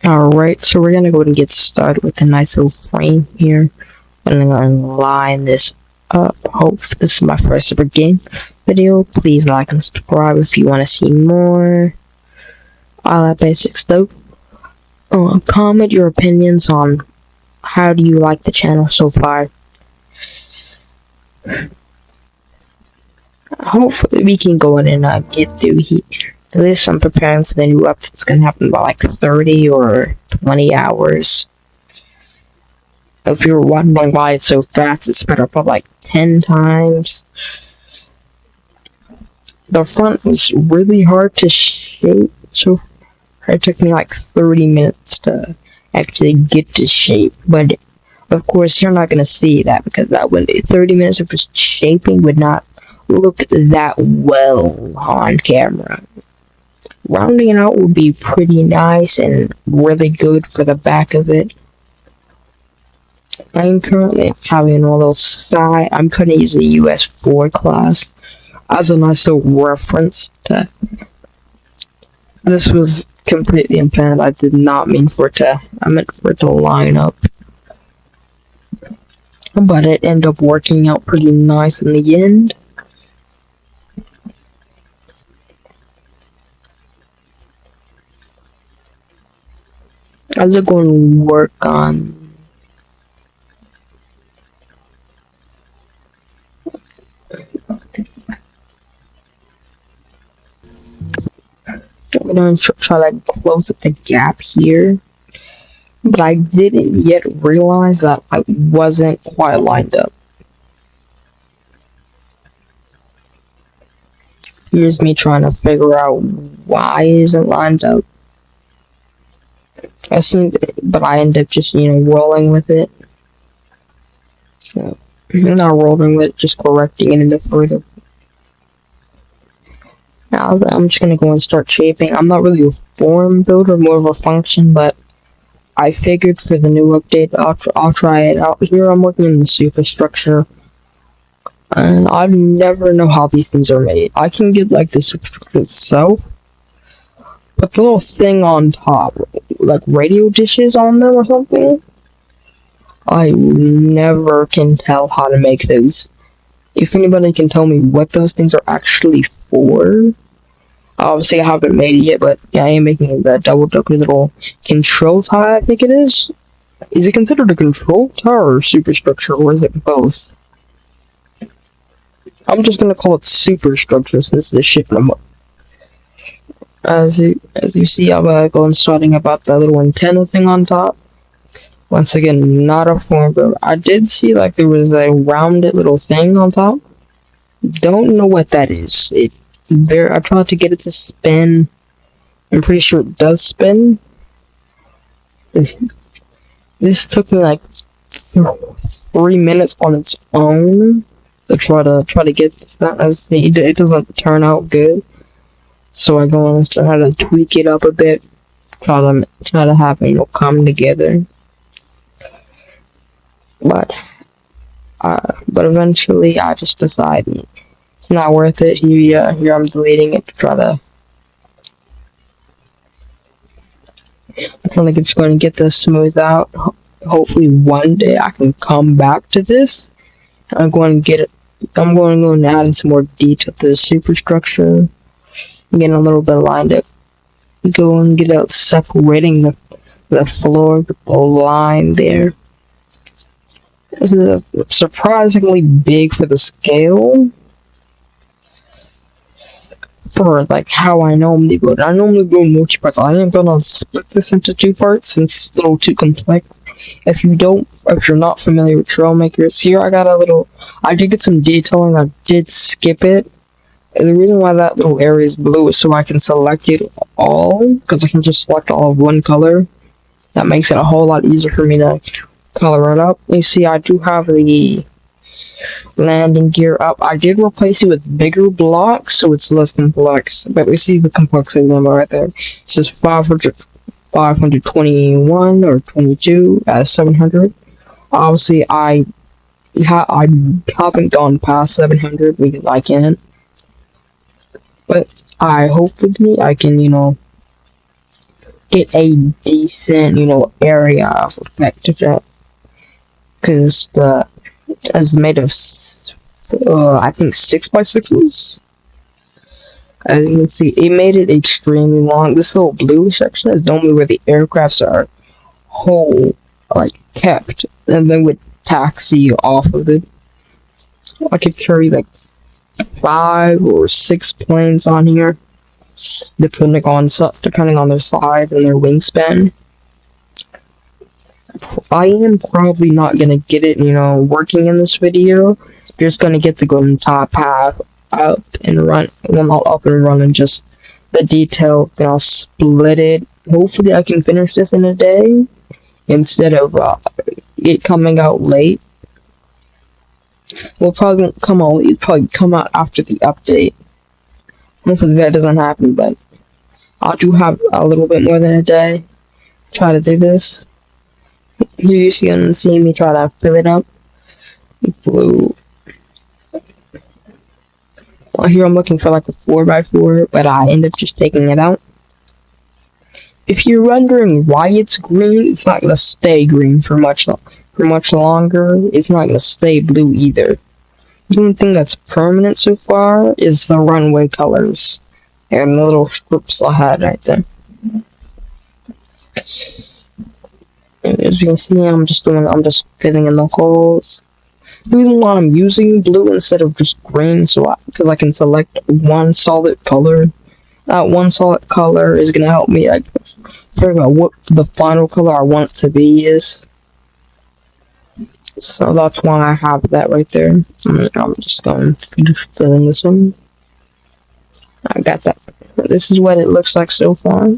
Alright, so we're gonna go and get started with a nice little frame here. And I'm gonna line this up. Hope this is my first ever game video. Please like and subscribe if you want to see more. All that basic stuff. Comment your opinions on how do you like the channel so far. Hopefully we can go in and get through here. This I'm preparing for the new update. It's gonna happen by like 30 or 20 hours. If you're wondering why it's so fast, it's sped up by like 10 times. The front was really hard to shape, so it took me like 30 minutes to actually get to shape. But of course, you're not gonna see that because that would 30 minutes of just shaping would not look that well on camera. Rounding it out would be pretty nice and really good for the back of it. I'm currently having all those side. I'm gonna use the US4 class as a nice little reference to. This was completely unplanned. I did not mean for it to. I meant for it to line up, but it ended up working out pretty nice in the end. I was going to work on. I'm going to try to close up the gap here, but I didn't yet realize that I wasn't quite lined up. Here's me trying to figure out why it isn't lined up. But I end up just, rolling with it. Not rolling with it, just correcting it into further. Now I'm just gonna go and start shaping. I'm not really a form builder, more of a function, but I figured for the new update, I'll try it out. Here I'm working on the superstructure, and I never know how these things are made. I can get like the superstructure itself, but the little thing on top, like radio dishes on them or something, I never can tell how to make those. If anybody can tell me what those things are actually for, obviously I haven't made it yet, but yeah, I am making the double-decker little control tower, I think it is. Is it considered a control tower or superstructure, or is it both? I'm just gonna call it superstructure since the ship number. As you see, I'm going starting about the little antenna thing on top. Once again, not a form builder. I did see like there was a rounded little thing on top. Don't know what that is. I tried to get it to spin. I'm pretty sure it does spin. This took me like 3 minutes on its own to try to get this done. It doesn't turn out good. So I go and try to tweak it up a bit. Try to have it come together. But eventually I just decided it's not worth it. Here I'm deleting it to try to. I'm just going to get this smoothed out. Hopefully one day I can come back to this. I'm going to go and add in some more detail to the superstructure. Getting a little bit lined up. Go and get out separating the floor with the line there. This is surprisingly big for the scale. For like how I normally build. I normally build multi-parts. I am gonna split this into 2 parts since it's a little too complex. If you're not familiar with trailmakers, here I did get some detailing. I did skip it. And the reason why that little area is blue is so I can select it all, because I can just select all of one color. That makes it a whole lot easier for me to color it up. You see, I do have the landing gear up. I did replace it with bigger blocks, so it's less complex. But we see the complexity number right there. It says 521 or 22 out of 700. Obviously, I haven't gone past 700 because I can't. But hopefully I can, get a decent, area of effect of that, because the is made of I think 6x6s. As you can see, it made it extremely long. This whole blue section is normally where the aircrafts are whole, like kept, and then would taxi off of it. I could carry like 5 or 6 planes on here, depending on their size and their wingspan. I am probably not gonna get it, working in this video. Just gonna get the golden top half up and run, well, not up and running, just the detail. Then I'll split it. Hopefully, I can finish this in a day instead of it coming out late. Well, probably won't come out. It'll probably come out after the update. Hopefully, that doesn't happen, but I do have a little bit more than a day to try to do this. You're usually gonna see me try to fill it up. Blue. Well, here I'm looking for like a 4x4, but I end up just taking it out. If you're wondering why it's green, it's not gonna stay green for much longer. It's not gonna stay blue either. The only thing that's permanent so far is the runway colors and the little strips I had right there. As you can see, I'm just filling in the holes. The reason why I'm using blue instead of just green, because I can select one solid color. That one solid color is gonna help me figure out what the final color I want it to be is. So that's why I have that right there. I'm just going to finish filling this one. I got that. This is what it looks like so far.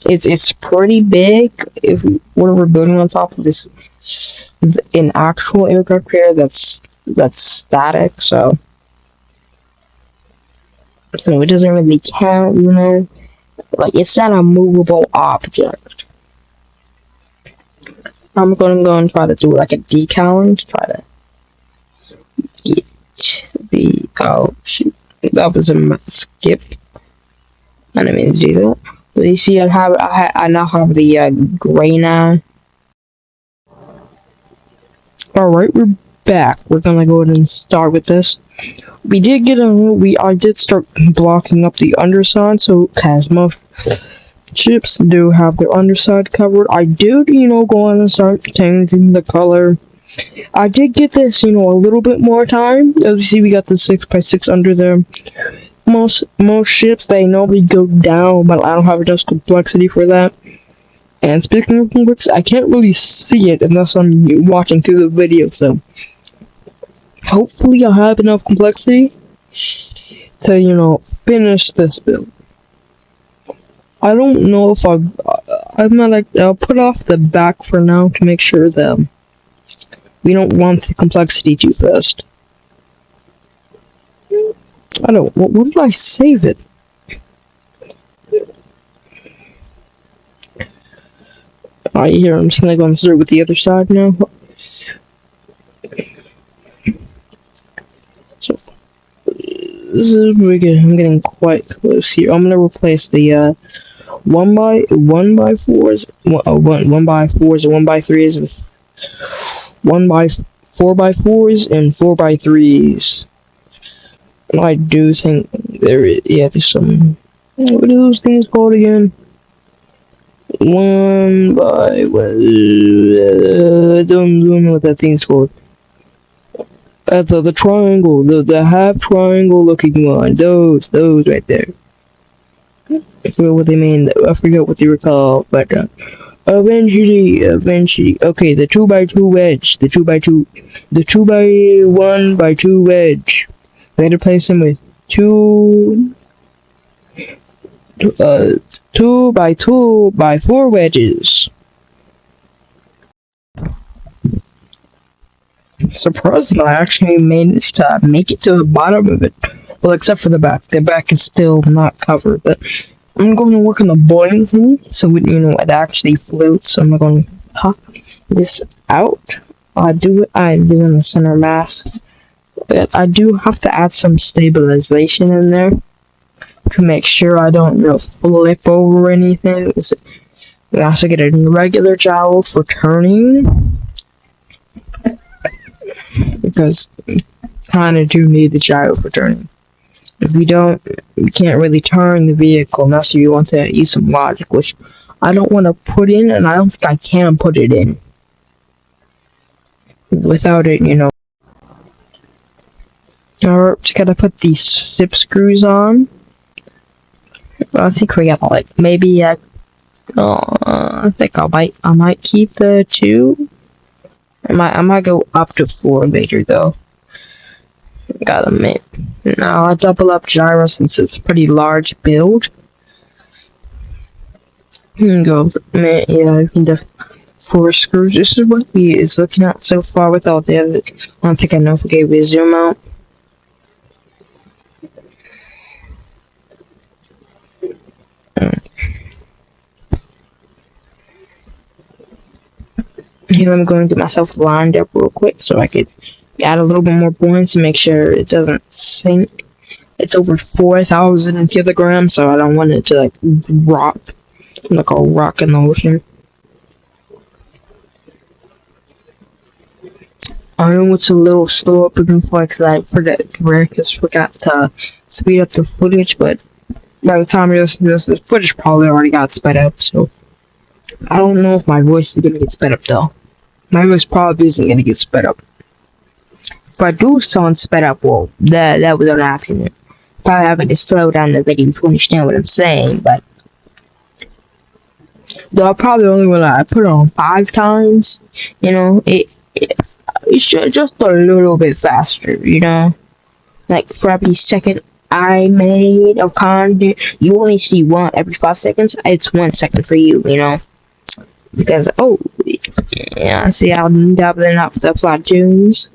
It's pretty big. If what we're building on top of this, an actual aircraft carrier that's static, so it doesn't really count, Like, it's not a movable object. I'm gonna go and try to do like a decal to try to get the shoot. That was a skip. I didn't mean to do that. But you see, I now have the gray now. Alright, we're back. We're gonna go ahead and start with this. I did start blocking up the underside, so as most ships do have their underside covered. I did, go on and start changing the color. I did get this, a little bit more time. As you see, we got the 6x6 under there. Most ships, they normally go down, but I don't have enough complexity for that. And speaking of complexity, I can't really see it unless I'm watching through the video, so hopefully I have enough complexity to, finish this build. I don't know if I'll put off the back for now to make sure that we don't want the complexity too fast. What did I save it? Alright, here, I'm just gonna go and start with the other side now. So, this is pretty good. I'm getting quite close here. I'm gonna replace the 1x4s and 1x3s with 4x4s and 4x3s. And I do think there's some. What are those things called again? Don't know what that thing's called. The triangle, the half triangle looking one. Those right there. I forget what they mean. I forget what they were called, but eventually. Okay, the 2x2 wedge, the 2x1x2 wedge. We had to replace them with 2x2x4 wedges. Surprisingly, I actually managed to make it to the bottom of it. Well, except for the back. The back is still not covered, but I'm going to work on the buoyancy so it actually floats. So I'm going to pop this out. I do it in the center mass. I do have to add some stabilization in there. to make sure I don't flip over anything. We also get a regular gyro for turning, because we kind of do need the gyro for turning. If we don't, we can't really turn the vehicle unless you want to use some logic, which I don't want to put in, and I don't think I can put it in without it, Alright, just gotta put these slip screws on. I think we got maybe I think I might keep the 2. I might go up to 4 later though. Gotta make no, I double up gyro since it's a pretty large build. Go, yeah, I can just 4 screws. This is what we is looking at so far without the other. I don't think I know if we zoom out. Here, let me go and get myself lined up real quick so I could add a little bit more points to make sure it doesn't sink. It's over 4,000 kilograms, so I don't want it to drop like a rock in the ocean. I know it's a little slow up in flex that I forgot to speed up the footage, but by the time you listen to this footage probably already got sped up, so I don't know if my voice is gonna get sped up though. My voice probably isn't gonna get sped up. If I do sound sped up, well, that was an accident. Probably having to slow down the video to understand what I'm saying, but though I probably only want to put it on 5 times, it should just a little bit faster, like for every second I made of content, you only see one every 5 seconds. It's 1 second for you, because yeah, see, I'm doubling up the platoons.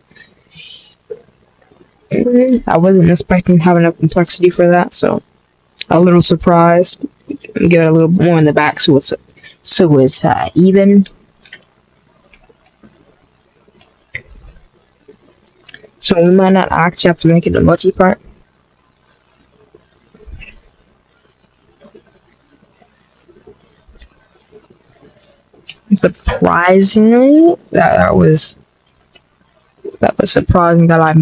I wasn't expecting to have enough complexity for that, so a little surprised. Give it a little more in the back so it's even. So we might not actually have to make it a multi-part. Surprisingly, that was surprising that I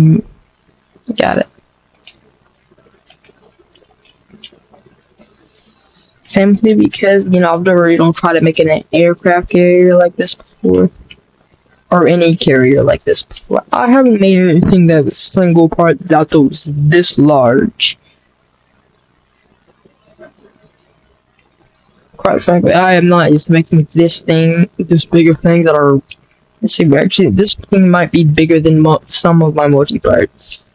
got it. Simply because I've never tried to make an aircraft carrier like this before, or any carrier like this before. I haven't made anything that was single part that was this large. Quite frankly, I am not used to making this bigger thing that are. Let's see, actually, this thing might be bigger than some of my multi-parts.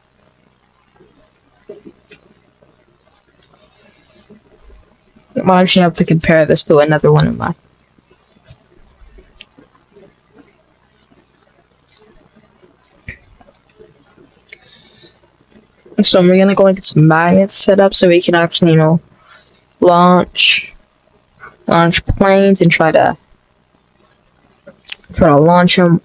I might actually have to compare this to another one of mine. So we're gonna go and get some magnets set up so we can actually, launch planes and try to launch them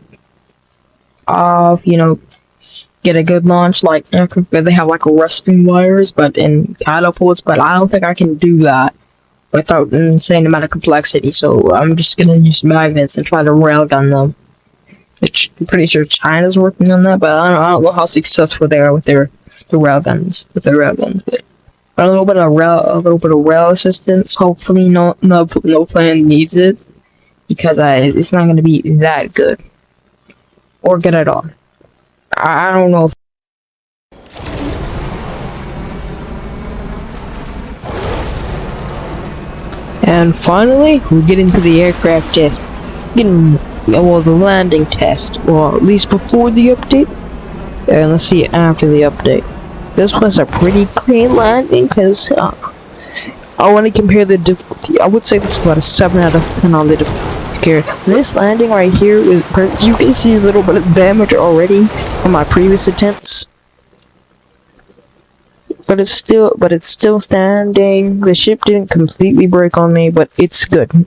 off, get a good launch like aircraft where they have rusting wires, but in catapults. But I don't think I can do that without an insane amount of complexity. So I'm just gonna use magnets and try to railgun them. Which I'm pretty sure China's working on that, but I don't know how successful they are with their railguns. But a little bit of rail assistance. Hopefully, no plane needs it, because it's not going to be that good or good at all. I don't know. And finally, we get into the aircraft test. The landing test, or at least before the update. And let's see after the update. This was a pretty clean landing, because I want to compare the difficulty. I would say this is about a 7 out of 10 on the difficulty. This landing right here is you can see a little bit of damage already from my previous attempts. But it's still standing. The ship didn't completely break on me, but it's good.